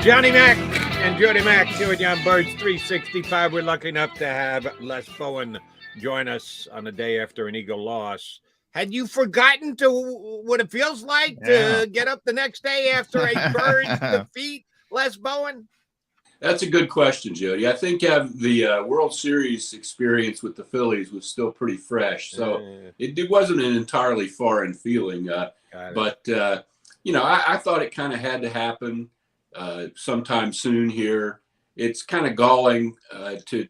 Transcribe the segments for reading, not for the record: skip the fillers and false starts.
Johnny Mac and Jody Mac here with you on Birds 365. We're lucky enough to have Les Bowen join us on the day after an Eagle loss. Had you forgotten what it feels like to get up the next day after a Birds defeat, Les Bowen? That's a good question, Jody. I think the World Series experience with the Phillies was still pretty fresh, so it wasn't an entirely foreign feeling. But I thought it kind of had to happen sometime soon here. It's kind of galling to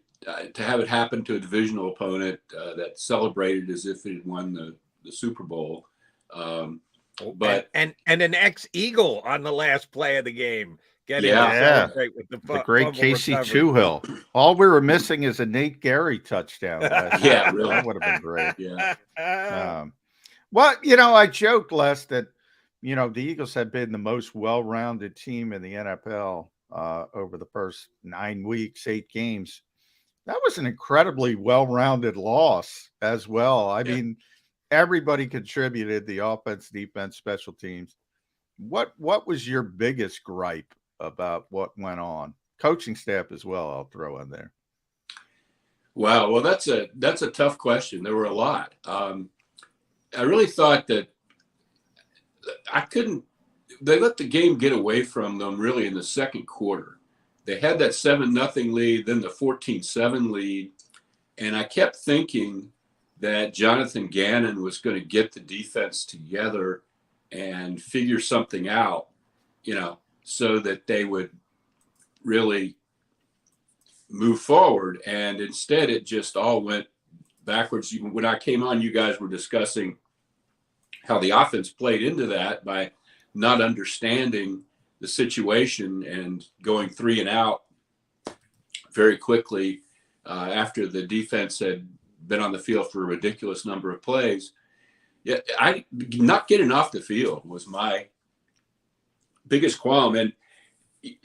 have it happen to a divisional opponent that celebrated as if it had won the Super Bowl. But and an ex-Eagle on the last play of the game. With the great Casey Toohill. All we were missing is a Nate Gary touchdown. Yeah, really. That would have been great. Yeah. I joked, Les, that the Eagles had been the most well-rounded team in the NFL over the first 9 weeks, 8 games. That was an incredibly well-rounded loss as well. I mean, everybody contributed: the offense, defense, special teams. What was your biggest gripe about what went on? Coaching staff as well, I'll throw in there. Wow. Well, that's a tough question. There were a lot. I really thought that they let the game get away from them really in the second quarter. They had that 7-0 lead, then the 14-7 lead. And I kept thinking that Jonathan Gannon was going to get the defense together and figure something out, so that they would really move forward. And instead, it just all went backwards. When I came on, you guys were discussing how the offense played into that by not understanding the situation and going 3 and out very quickly after the defense had been on the field for a ridiculous number of plays. Yeah, not getting off the field was my biggest qualm. And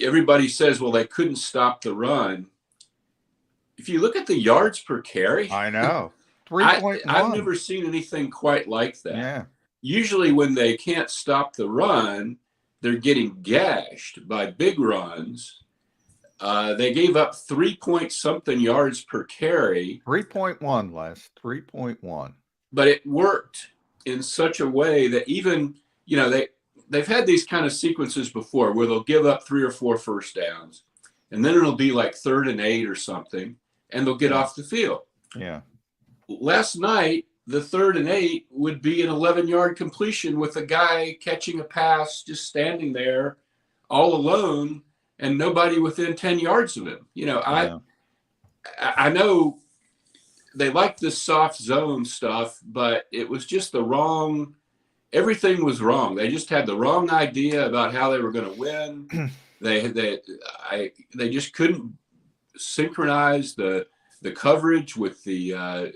everybody says, well, they couldn't stop the run. If you look at the yards per carry, I know 3.1. I've never seen anything quite like that. Yeah. Usually when they can't stop the run, they're getting gashed by big runs. They gave up 3-point-something yards per carry. 3.1, Les. 3.1. But it worked in such a way that even, they've had these kind of sequences before where they'll give up 3 or 4 first downs, and then it'll be like 3rd and 8 or something, and they'll get off the field. Yeah. Last night, the 3rd and 8 would be an 11-yard completion with a guy catching a pass, just standing there all alone and nobody within 10 yards of him. I know they like this soft zone stuff, but it was just everything was wrong. They just had the wrong idea about how they were going to win. They just couldn't synchronize the coverage with the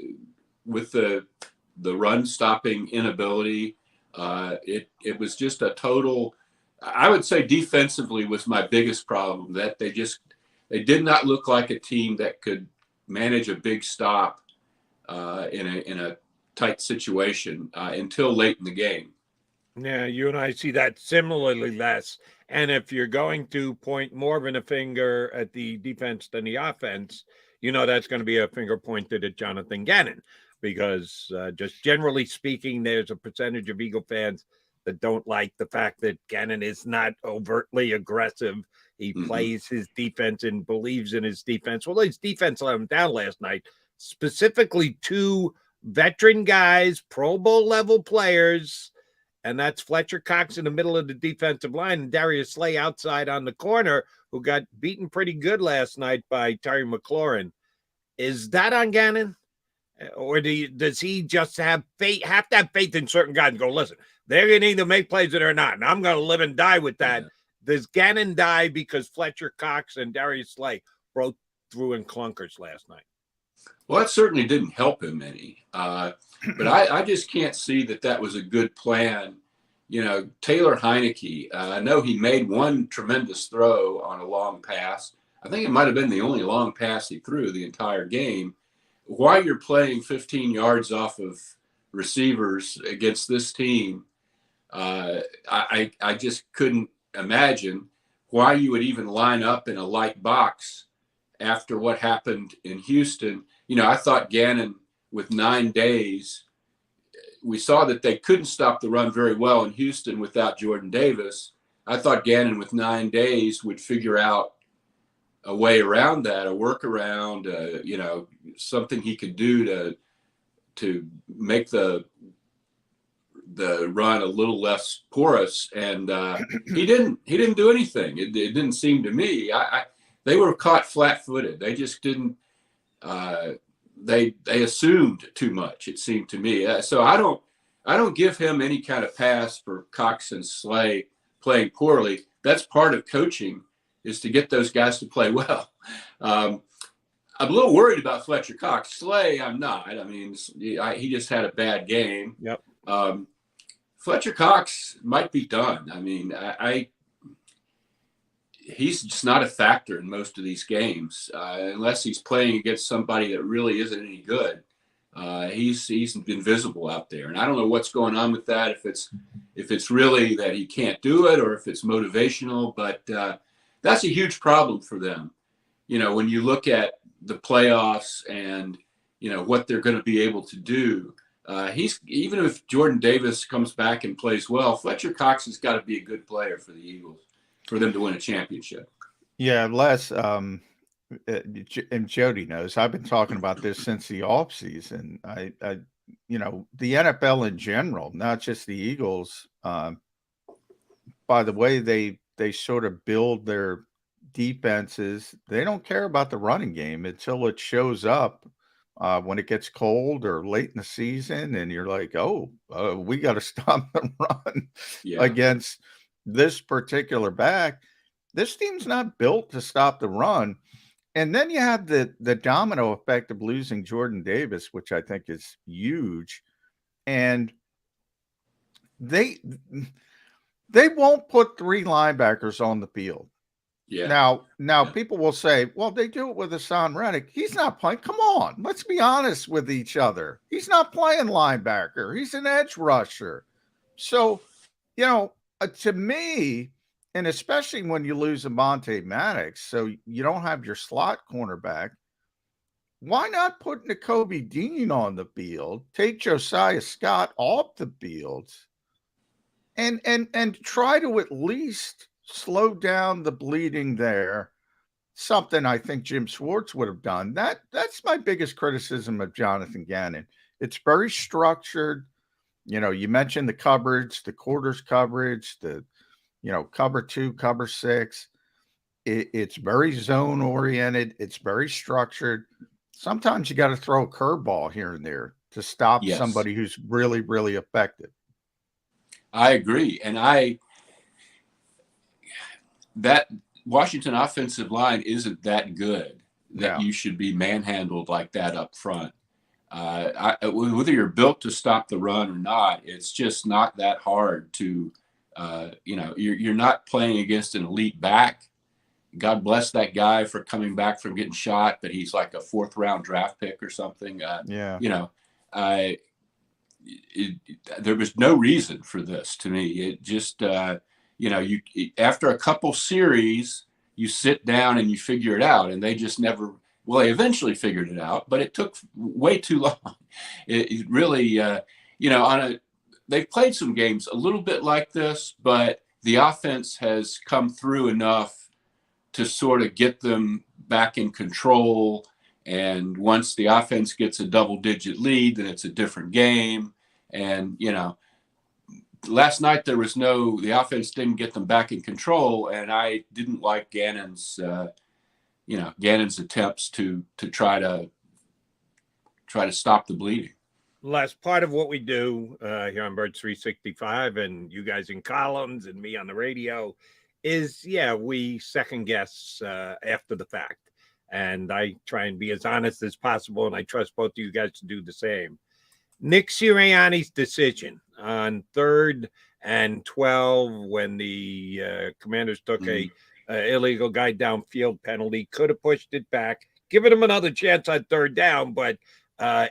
run stopping inability. It was just a total. I would say defensively was my biggest problem, that they did not look like a team that could manage a big stop in a tight situation until late in the game. Yeah, you and I see that similarly, Les. And if you're going to point more of a finger at the defense than the offense, that's going to be a finger pointed at Jonathan Gannon, because just generally speaking, there's a percentage of Eagle fans that don't like the fact that Gannon is not overtly aggressive. He plays his defense and believes in his defense. Well, his defense let him down last night, specifically 2 veteran guys, Pro Bowl level players, and that's Fletcher Cox in the middle of the defensive line and Darius Slay outside on the corner, who got beaten pretty good last night by Terry McLaurin. Is that on Gannon? Or does he just have to have faith in certain guys and go, listen, they're going to either make plays or they're not, and I'm going to live and die with that? Yeah. Does Gannon die because Fletcher Cox and Darius Slay broke through in clunkers last night? Well, that certainly didn't help him any. But I just can't see that was a good plan. Taylor Heineke, I know he made one tremendous throw on a long pass. I think it might have been the only long pass he threw the entire game. While you're playing 15 yards off of receivers against this team, I just couldn't imagine. why you would even line up in a light box after what happened in Houston. I thought Gannon, with 9 days, we saw that they couldn't stop the run very well in Houston without Jordan Davis. I thought Gannon, with 9 days, would figure out a way around that, a workaround, something he could do to make the run a little less porous. And he didn't do anything. It didn't seem to me. They were caught flat-footed. They just didn't. They assumed too much, it seemed to me. So I don't give him any kind of pass for Cox and Slay playing poorly. That's part of coaching, is to get those guys to play well. I'm a little worried about Fletcher Cox. Slay, I'm not. I mean, he just had a bad game. Yep. Fletcher Cox might be done. I mean, he's just not a factor in most of these games, unless he's playing against somebody that really isn't any good. He's invisible out there, and I don't know what's going on with that. If it's really that he can't do it, or if it's motivational. But that's a huge problem for them. When you look at the playoffs and what they're going to be able to do. Even if Jordan Davis comes back and plays well, Fletcher Cox has got to be a good player for the Eagles for them to win a championship. Yeah, Les, and Jody knows, I've been talking about this since the offseason. I the NFL in general, not just the Eagles, by the way they sort of build their defenses, they don't care about the running game until it shows up when it gets cold or late in the season, and you're like, we got to stop the run against this particular back. This team's not built to stop the run. And then you have the domino effect of losing Jordan Davis, which I think is huge. And they won't put 3 linebackers on the field. Yeah. Now people will say, well, they do it with Hassan Reddick. He's not playing. Come on, let's be honest with each other. He's not playing linebacker. He's an edge rusher. So, to me, and especially when you lose Monte Maddox, so you don't have your slot cornerback, why not put Nakobe Dean on the field, take Josiah Scott off the field, and try to at least slow down the bleeding there? Something I think Jim Schwartz would have done. That's my biggest criticism of Jonathan Gannon. It's very structured. You mentioned the coverage, the quarters coverage, the cover 2, cover 6. It's very zone oriented. It's very structured. Sometimes you got to throw a curveball here and there to stop somebody who's really, really effective. I agree. And that Washington offensive line isn't that good that you should be manhandled like that up front. Whether you're built to stop the run or not, it's just not that hard to, you're not playing against an elite back. God bless that guy for coming back from getting shot, but he's like a 4th round draft pick or something. There was no reason for this to me. It just, you after a couple series, you sit down and you figure it out, and they just never. Well, they eventually figured it out, but it took way too long. It really, they've played some games a little bit like this, but the offense has come through enough to sort of get them back in control. And once the offense gets a double-digit lead, then it's a different game. And, last night the offense didn't get them back in control, and I didn't like Gannon's attempts to try to stop the bleeding. Last part of what we do here on Birds 365, and you guys in columns and me on the radio, is we second guess after the fact, and I try and be as honest as possible, and I trust both of you guys to do the same. Nick Sirianni's decision on 3rd and 12 when the Commanders took a illegal guy downfield penalty, could have pushed it back, given him another chance on 3rd down, but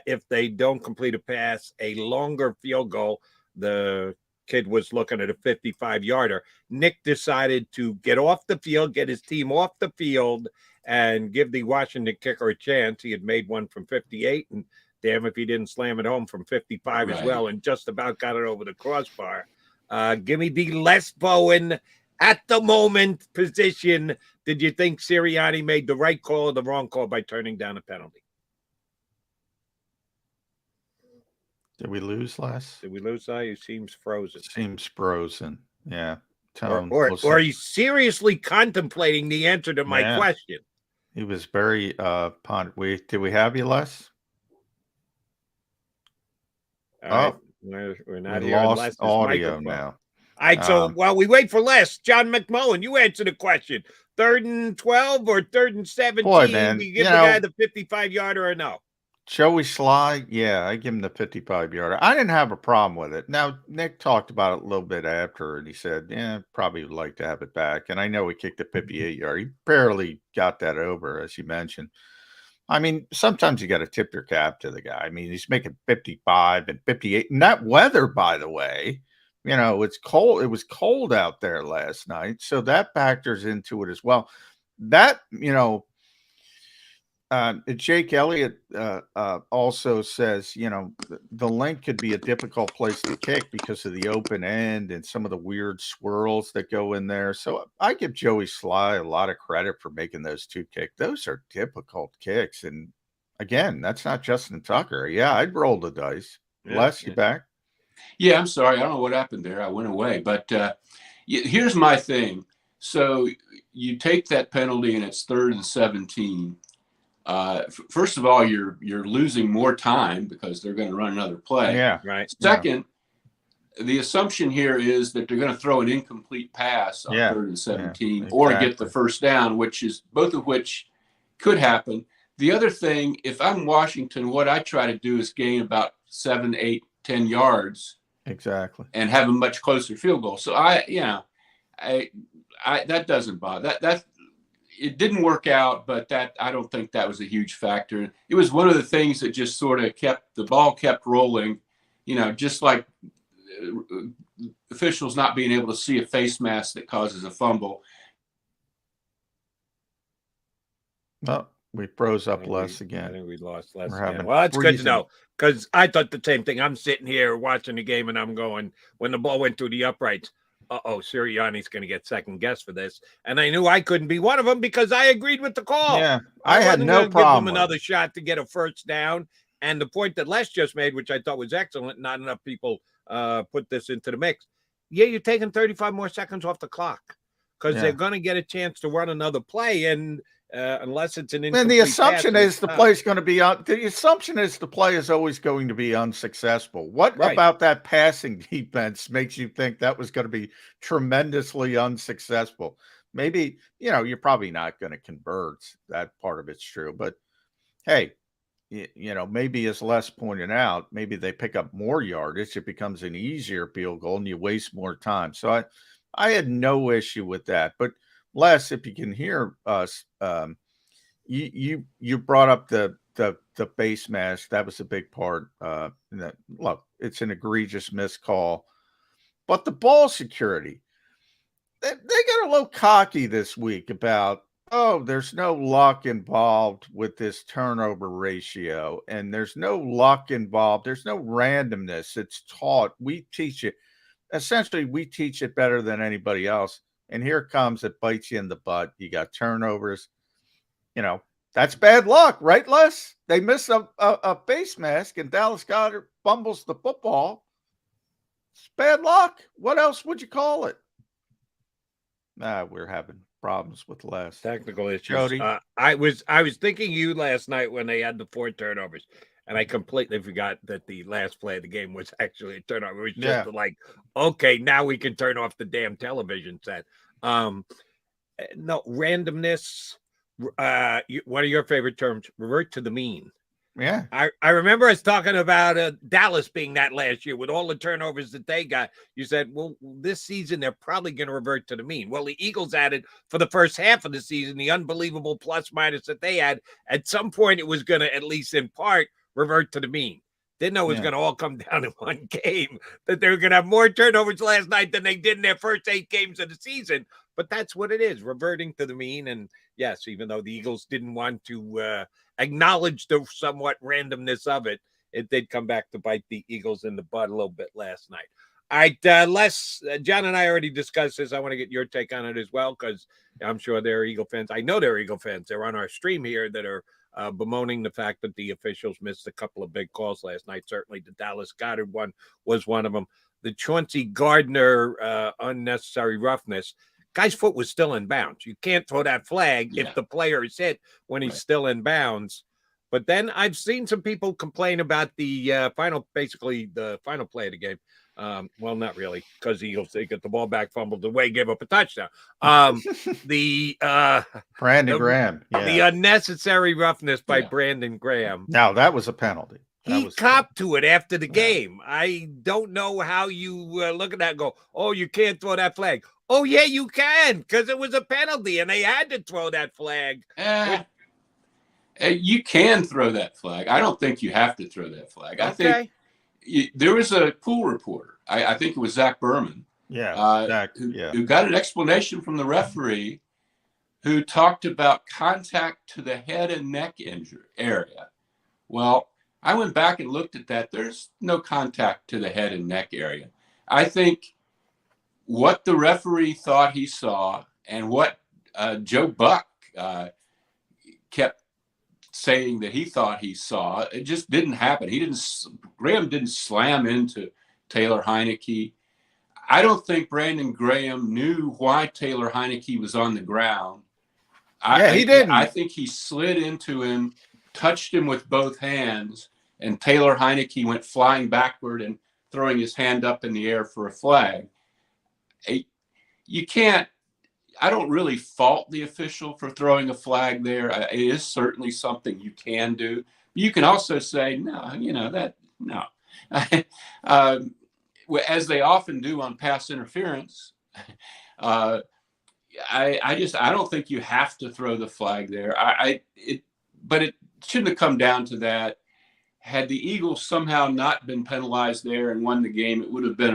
if they don't complete a pass, a longer field goal, the kid was looking at a 55-yarder. Nick decided to get off the field, get his team off the field, and give the Washington kicker a chance. He had made one from 58, and damn if he didn't slam it home from 55 as well, and just about got it over the crossbar. Give me the Les Bowen at the moment position. Did you think Sirianni made the right call or the wrong call by turning down a penalty? Did we lose, Les? Did we lose? He seems frozen. Seems frozen. Yeah. Or he's seriously contemplating the answer to my question. He was very did we have you, Les? Right. We're not we here. Lost audio now. All right, so while we wait for Les, John McMullen, you answer the question. 3rd and 12 or 3rd and 17? Boy, man, you give the guy the 55-yarder or no? Joey Sly, yeah, I give him the 55-yarder. I didn't have a problem with it. Now, Nick talked about it a little bit after, and he said, yeah, probably would like to have it back. And I know he kicked a 58-yarder. He barely got that over, as you mentioned. I mean, sometimes you got to tip your cap to the guy. I mean, he's making 55 and 58. And that weather, by the way, it's cold. It was cold out there last night. So that factors into it as well. That, Jake Elliott also says, the link could be a difficult place to kick because of the open end and some of the weird swirls that go in there. So I give Joey Sly a lot of credit for making those 2 kicks. Those are difficult kicks. And again, that's not Justin Tucker. Yeah, I'd roll the dice. Les, you back? Yeah, I'm sorry. I don't know what happened there. I went away. But here's my thing. So you take that penalty and it's 3rd and 17. First of all, you're losing more time because they're going to run another play. Yeah, right. Second, the assumption here is that they're going to throw an incomplete pass on 3rd and 17 or get the first down, both of which could happen. The other thing, if I'm Washington, what I try to do is gain about 7, 8, 10 yards. Exactly. And have a much closer field goal. So that doesn't bother. That it didn't work out, but I don't think that was a huge factor. It was one of the things that just sort of kept the ball kept rolling, just like officials not being able to see a face mask that causes a fumble. Well, we froze up Les again. I think we lost Les again. Well, that's good to know because I thought the same thing. I'm sitting here watching the game and I'm going, when the ball went through the uprights, Sirianni's going to get second guess for this. And I knew I couldn't be one of them because I agreed with the call. Yeah, I had no problem. Give them another shot to get a first down. And the point that Les just made, which I thought was excellent, not enough people put this into the mix. Yeah, you're taking 35 more seconds off the clock because they're going to get a chance to run another play. And unless it's an incomplete and the assumption pass, is the play is going to be the assumption is the play is always going to be unsuccessful. What about that passing defense makes you think that was going to be tremendously unsuccessful? Maybe, you're probably not going to convert. That part of it's true. But hey, maybe as Les pointed out, maybe they pick up more yardage. It becomes an easier field goal and you waste more time. So I had no issue with that. But Les, if you can hear us, you brought up the face mask. That was a big part. Look, it's an egregious missed call, but the ball security, they got a little cocky this week about, there's no luck involved with this turnover ratio, and there's no luck involved. There's no randomness. It's taught. We teach it. Essentially, we teach it better than anybody else. And here it comes. It bites you in the butt. You got turnovers. That's bad luck, right, Les? They miss a face mask, and Dallas Goedert fumbles the football. It's bad luck. What else would you call it? We're having problems with Les. Technical issues. Jody? I was thinking you last night when they had the 4 turnovers. And I completely forgot that the last play of the game was actually a turnover. It was just like, okay, now we can turn off the damn television set. No, randomness. One of your favorite terms, revert to the mean. Yeah. I remember us talking about Dallas being that last year with all the turnovers that they got. You said, well, this season they're probably going to revert to the mean. Well, the Eagles added for the first half of the season the unbelievable plus minus that they had. At some point, it was going to, at least in part, revert to the mean. Didn't know it was Yeah. going to all come down in one game, that they were going to have more turnovers last night than they did in their first 8 games of the season. But that's what it is, reverting to the mean. And yes, even though the Eagles didn't want to acknowledge the somewhat randomness of it, it did come back to bite the Eagles in the butt a little bit last night. All right, Les, John and I already discussed this. I want to get your take on it as well, because I'm sure there are Eagle fans. I know there are Eagle fans. They're on our stream here that are bemoaning the fact that the officials missed a couple of big calls last night. Certainly the Dallas Goedert one was one of them. The Chauncey Gardner unnecessary roughness. Guy's foot was still in bounds. You can't throw that flag if the player is hit when he's still in bounds. But then I've seen some people complain about the final play of the game. Well, not really, because the Eagles, they get the ball back, fumbled away, gave up a touchdown. Brandon Graham. Yeah. The unnecessary roughness by Brandon Graham. Now, that was a penalty. He copped to it after the game. I don't know how you look at that and go, oh, you can't throw that flag. Oh, yeah, you can, because it was a penalty, and they had to throw that flag. You can throw that flag. I don't think you have to throw that flag. I think there was a pool reporter. I think it was Zach Berman. Who got an explanation from the referee, who talked about contact to the head and neck injury area. Well, I went back and looked at that. There's no contact to the head and neck area. I think what the referee thought he saw and what Joe Buck kept saying that he thought he saw, it just didn't happen. Graham didn't slam into Taylor Heineke. I don't think Brandon Graham knew why Taylor Heineke was on the ground. He didn't. I think he slid into him, touched him with both hands, and Taylor Heineke went flying backward and throwing his hand up in the air for a flag. You can't, I don't really fault the official for throwing a flag there. It is certainly something you can do. But you can also say, no. As they often do on pass interference, I don't think you have to throw the flag there. But it shouldn't have come down to that. Had the Eagles somehow not been penalized there and won the game, it would have been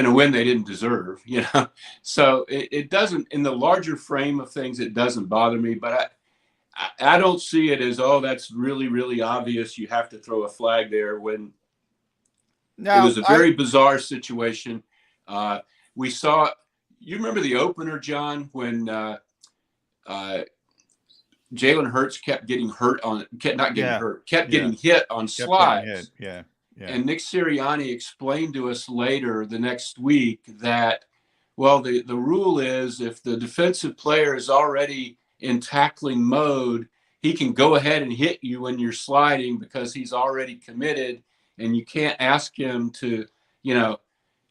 a win they didn't deserve, So it doesn't, in the larger frame of things, it doesn't bother me, but I don't see it as, that's really, really obvious. You have to throw a flag there when it was a very bizarre situation. We saw, you remember the opener, John, when Jalen Hurts kept getting getting hit on slides. Yeah. And Nick Sirianni explained to us later the next week that, the rule is if the defensive player is already in tackling mode, he can go ahead and hit you when you're sliding because he's already committed, and you can't ask him to,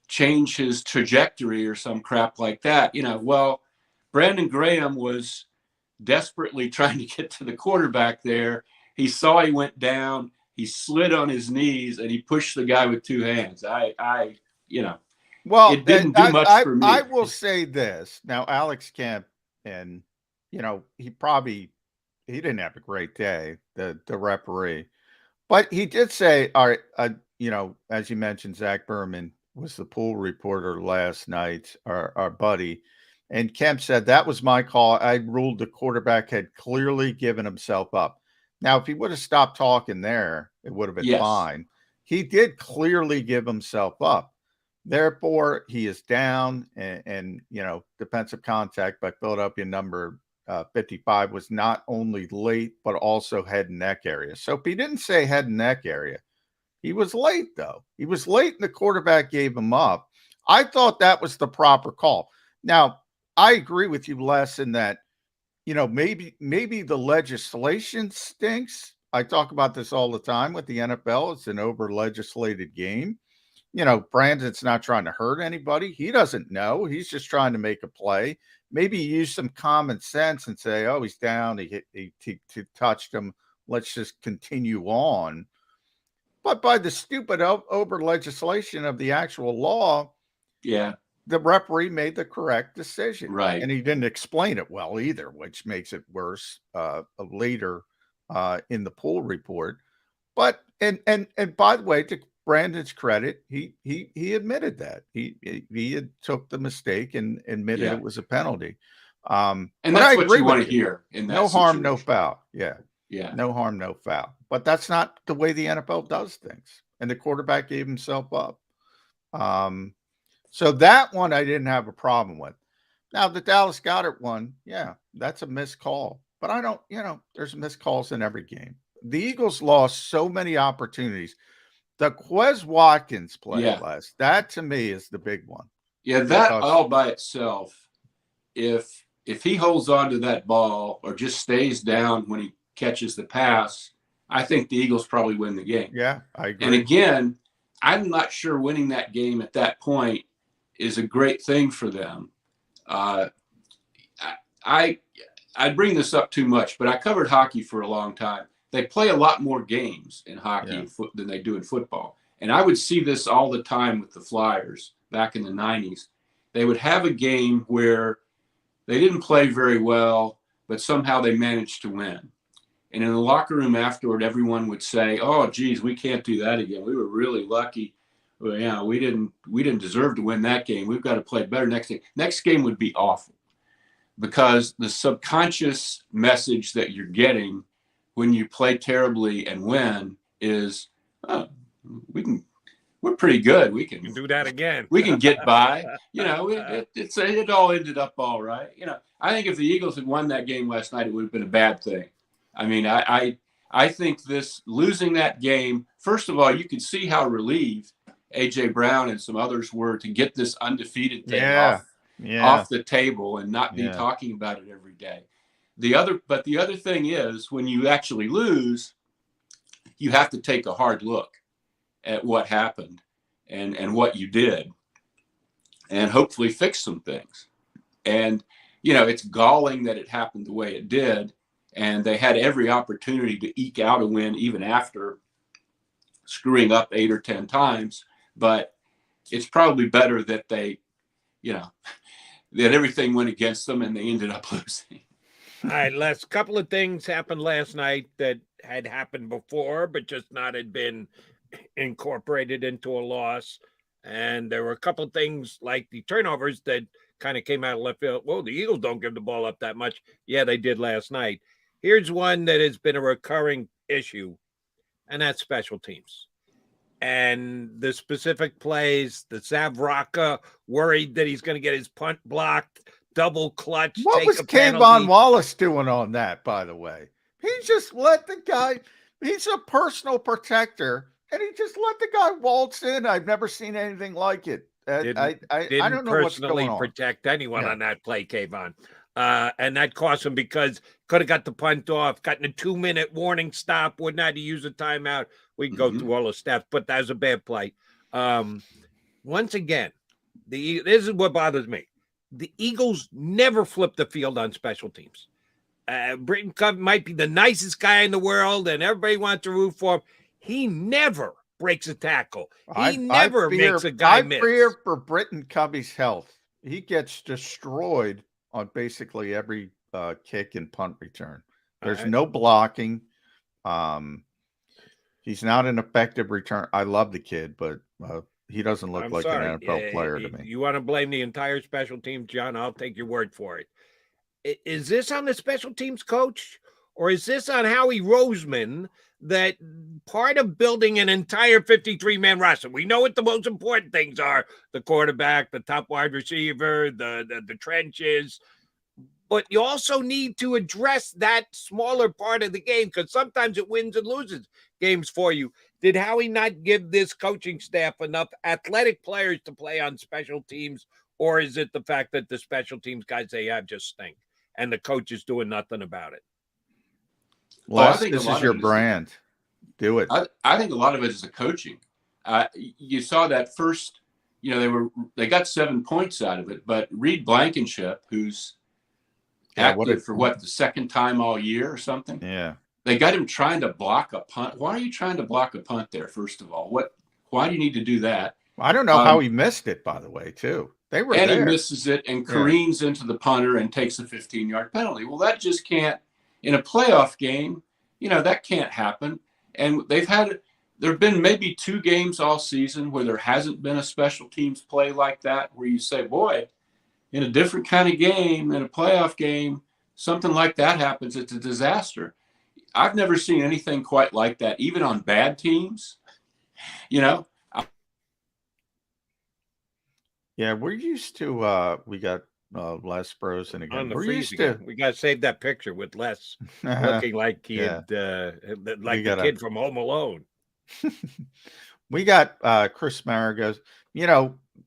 change his trajectory or some crap like that. Brandon Graham was desperately trying to get to the quarterback there. He saw he went down. He slid on his knees and he pushed the guy with 2 hands. It didn't do much for me. I will say this. Now, Alex Kemp, and, he didn't have a great day, the referee. But he did say, all right, as you mentioned, Zach Berman was the pool reporter last night, our buddy. And Kemp said, that was my call. I ruled the quarterback had clearly given himself up. Now, if he would have stopped talking there, it would have been fine. He did clearly give himself up. Therefore, he is down, and defensive contact by Philadelphia number 55 was not only late, but also head and neck area. So if he didn't say head and neck area, he was late, though. He was late, and the quarterback gave him up. I thought that was the proper call. Now, I agree with you, Les, in that, maybe the legislation stinks. I talk about this all the time with the NFL. It's an over-legislated game. Brandon's not trying to hurt anybody. He doesn't know. He's just trying to make a play. Maybe use some common sense and say, oh, he's down. He touched him. Let's just continue on. But by the stupid over-legislation of the actual law, the referee made the correct decision. Right. And he didn't explain it well either, which makes it worse later in the pool report. But and by the way, to Brandon's credit, he admitted that he had took the mistake and admitted Yeah. it was a penalty. And but that's I what agree you with want to hear in that no harm, no situation. foul. Yeah, Yeah. no harm, no foul. But that's not the way the NFL does things. And the quarterback gave himself up. So that one I didn't have a problem with. Now the Dallas Goedert one, yeah, that's a missed call. But I don't, there's missed calls in every game. The Eagles lost so many opportunities. The Quez Watkins play Yeah. last, that to me is the big one. Yeah, that Because- all by itself, if he holds on to that ball or just stays down when he catches the pass, I think the Eagles probably win the game. Yeah, I agree. And again, I'm not sure winning that game at that point is a great thing for them. I bring this up too much, but I covered hockey for a long time. They play a lot more games in hockey than they do in football. And I would see this all the time with the Flyers back in the 90s. They would have a game where they didn't play very well, but somehow they managed to win. And in the locker room afterward, everyone would say, "Oh, geez, we can't do that again. We were really lucky. Well, yeah, we didn't deserve to win that game. We've got to play better next game." Next game would be awful because the subconscious message that you're getting when you play terribly and win is, "Oh, we're pretty good. We can do that again. We can get by." It all ended up all right. I think if the Eagles had won that game last night, it would have been a bad thing. I mean, I think losing that game, first of all, you could see how relieved A.J. Brown and some others were to get this undefeated thing off the table and not be talking about it every day. But the other thing is, when you actually lose, you have to take a hard look at what happened and what you did and hopefully fix some things. And, it's galling that it happened the way it did. And they had every opportunity to eke out a win even after screwing up 8 or 10 times. But it's probably better that they, that everything went against them and they ended up losing. All right, Les, a couple of things happened last night that had happened before, but just not had been incorporated into a loss. And there were a couple of things like the turnovers that kind of came out of left field. Well, the Eagles don't give the ball up that much. Yeah, they did last night. Here's one that has been a recurring issue, and that's special teams. And the specific plays, the Zavraka worried that he's going to get his punt blocked, double clutch. What was Kayvon Wallace doing on that, by the way? He just let the guy, he's a personal protector, and he just let the guy waltz in. I've never seen anything like it. I don't know what's going on. Protect anyone on that play, Kayvon. And that cost him because could have got the punt off, gotten a 2-minute warning stop, wouldn't have to use a timeout. We can go through all the steps, but that was a bad play. Once again, this is what bothers me. The Eagles never flip the field on special teams. Britton Covey might be the nicest guy in the world, and everybody wants to root for him. He never breaks a tackle. He never makes a guy miss. I fear for Britton Covey's health. He gets destroyed on basically every kick and punt return. There's no blocking. He's not an effective return. I love the kid, but he doesn't look like an NFL player to me. You want to blame the entire special team, John? I'll take your word for it. Is this on the special teams coach, or is this on Howie Roseman, that part of building an entire 53-man roster? We know what the most important things are: the quarterback, the top wide receiver, the trenches. But you also need to address that smaller part of the game, because sometimes it wins and loses games for you. Did Howie not give this coaching staff enough athletic players to play on special teams, or is it the fact that the special teams guys they have just stink and the coach is doing nothing about it? Well, this is your brand. Do it. I think a lot of it is the coaching. You saw that first, they got 7 points out of it, but Reed Blankenship, who's active for the second time all year or something. Yeah. They got him trying to block a punt. Why are you trying to block a punt there, first of all? Why do you need to do that? I don't know how he missed it, by the way, too. They were he misses it and careens into the punter and takes a 15-yard penalty. Well, that just can't, in a playoff game, that can't happen. And there have been maybe 2 games all season where there hasn't been a special teams play like that, where you say, boy, in a different kind of game, in a playoff game, something like that happens. It's a disaster. I've never seen anything quite like that, even on bad teams. Yeah, we're used to we got Les Brosen again. On the We're freeze used again. We got to save that picture with Les to looking like he Yeah. had, We like the gotta- kid from Home Alone. we got Chris Maragos.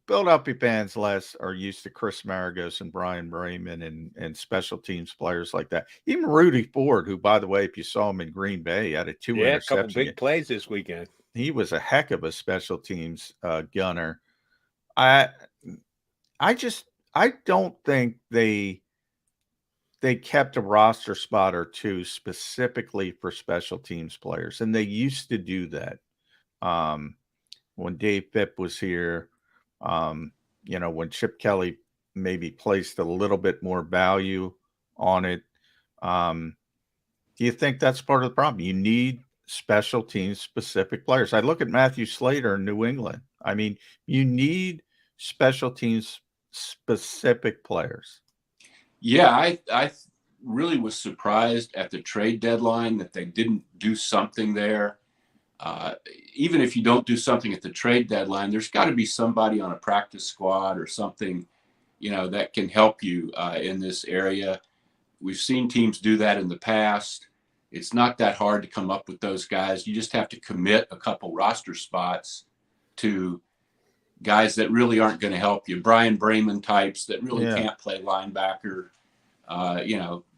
Philadelphia fans less are used to Chris Maragos and Brian Raymond and special teams players like that. Even Rudy Ford, who, by the way, if you saw him in Green Bay, had a 2 Yeah, a interception couple big game. plays this weekend. He was a heck of a special teams gunner. I don't think they kept a roster spot or 2 specifically for special teams players, and they used to do that. When Dave Phipp was here, when Chip Kelly maybe placed a little bit more value on it. Do you think that's part of the problem? You need special teams specific players. I look at Matthew Slater in New England. I mean, you need special teams specific players. Yeah, I really was surprised at the trade deadline that they didn't do something there. Even if you don't do something at the trade deadline, there's got to be somebody on a practice squad or something, that can help you in this area. We've seen teams do that in the past. It's not that hard to come up with those guys. You just have to commit a couple roster spots to guys that really aren't going to help you. Brian Brayman types that really can't play linebacker.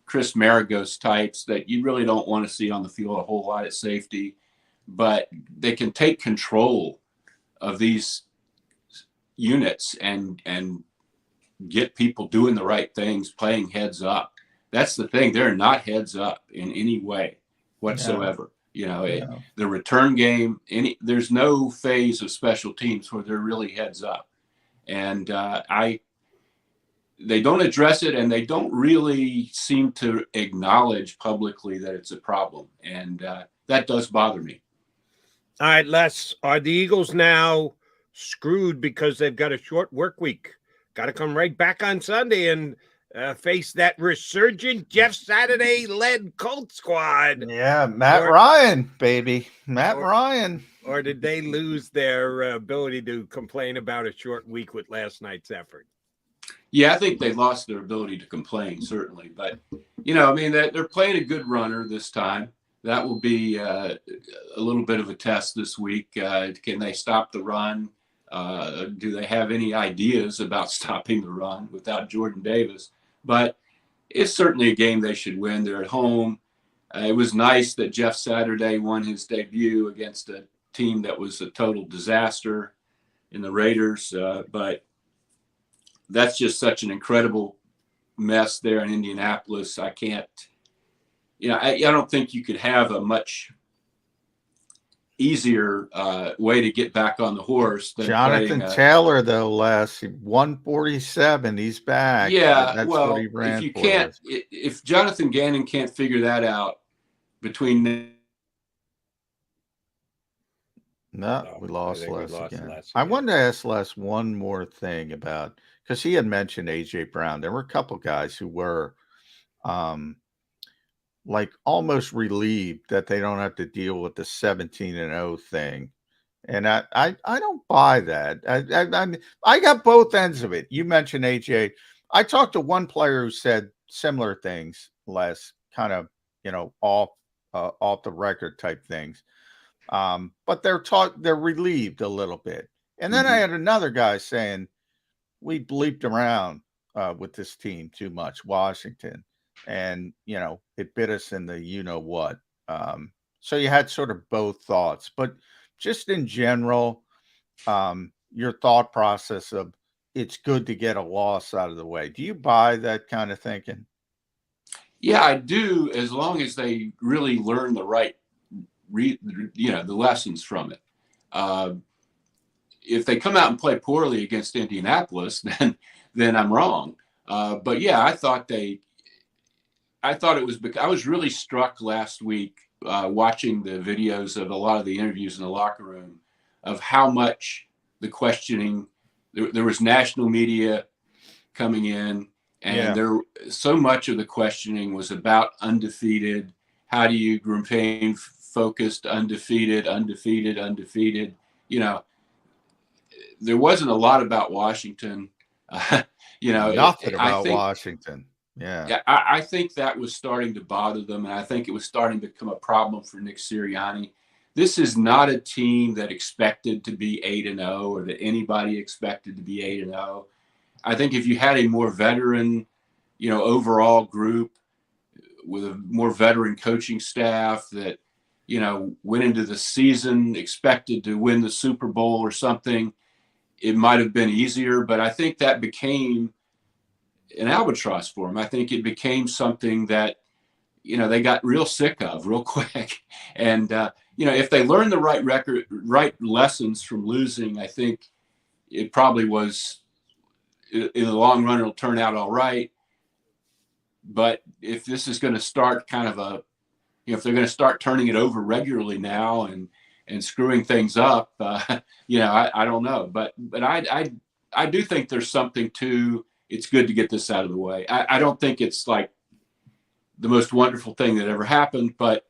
Chris Maragos types that you really don't want to see on the field a whole lot at safety. But they can take control of these units and get people doing the right things, playing heads up. That's the thing. They're not heads up in any way whatsoever. The return game, there's no phase of special teams where they're really heads up. And they don't address it, and they don't really seem to acknowledge publicly that it's a problem. And that does bother me. All right, Les, are the Eagles now screwed because they've got a short work week? Got to come right back on Sunday and face that resurgent Jeff Saturday-led Colts squad. Yeah, Matt Ryan, baby. Matt Ryan. Or did they lose their ability to complain about a short week with last night's effort? Yeah, I think they lost their ability to complain, certainly. But, they're playing a good runner this time. That will be a little bit of a test this week. Can they stop the run? Do they have any ideas about stopping the run without Jordan Davis? But it's certainly a game they should win. They're at home. It was nice that Jeff Saturday won his debut against a team that was a total disaster in the Raiders. But that's just such an incredible mess there in Indianapolis. I can't. I don't think you could have a much easier way to get back on the horse than Jonathan Taylor, though, Les, 147. He's back. Yeah, that's well, what he ran if you for. can't, if Jonathan Gannon can't figure that out between. No, we lost Les again. Les I again. wanted to ask Les one more thing about, because he had mentioned A.J. Brown. There were a couple guys who were almost relieved that they don't have to deal with the 17-0 thing. And I don't buy that. I got both ends of it. You mentioned AJ. I talked to one player who said similar things, Les, kind of, off the record type things. But they're relieved a little bit. And then I had another guy saying, we bleeped around with this team too much, Washington. And, it bit us in the what. So you had sort of both thoughts. But just in general, your thought process of it's good to get a loss out of the way. Do you buy that kind of thinking? Yeah, I do, as long as they really learn the right, the lessons from it. If they come out and play poorly against Indianapolis, then I'm wrong. But yeah, I thought it was because I was really struck last week watching the videos of a lot of the interviews in the locker room of how much the questioning, there was national media coming in, and there so much of the questioning was about undefeated. How do you remain focused, undefeated? You know, there wasn't a lot about Washington. Nothing about Washington. Yeah, I think that was starting to bother them, and I think it was starting to become a problem for Nick Sirianni. This is not a team that expected to be 8-0 or that anybody expected to be 8-0. I think if you had a more veteran, overall group with a more veteran coaching staff that, went into the season expected to win the Super Bowl or something, it might have been easier. But I think that became an albatross for them. I think it became something that, they got real sick of real quick. And, if they learned the right lessons from losing, I think it probably was, in the long run, it'll turn out all right. But if this is going to start kind of if they're going to start turning it over regularly now and screwing things up, I don't know. But I do think there's something to, it's good to get this out of the way. I don't think it's like the most wonderful thing that ever happened, but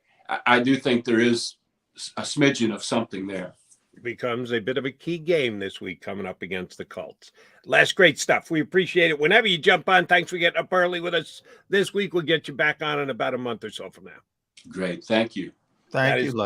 I do think there is a smidgen of something there. It becomes a bit of a key game this week coming up against the Colts. Les, great stuff. We appreciate it. Whenever you jump on, thanks for getting up early with us this week. We'll get you back on in about a month or so from now. Great. Thank you. Thank you, Les.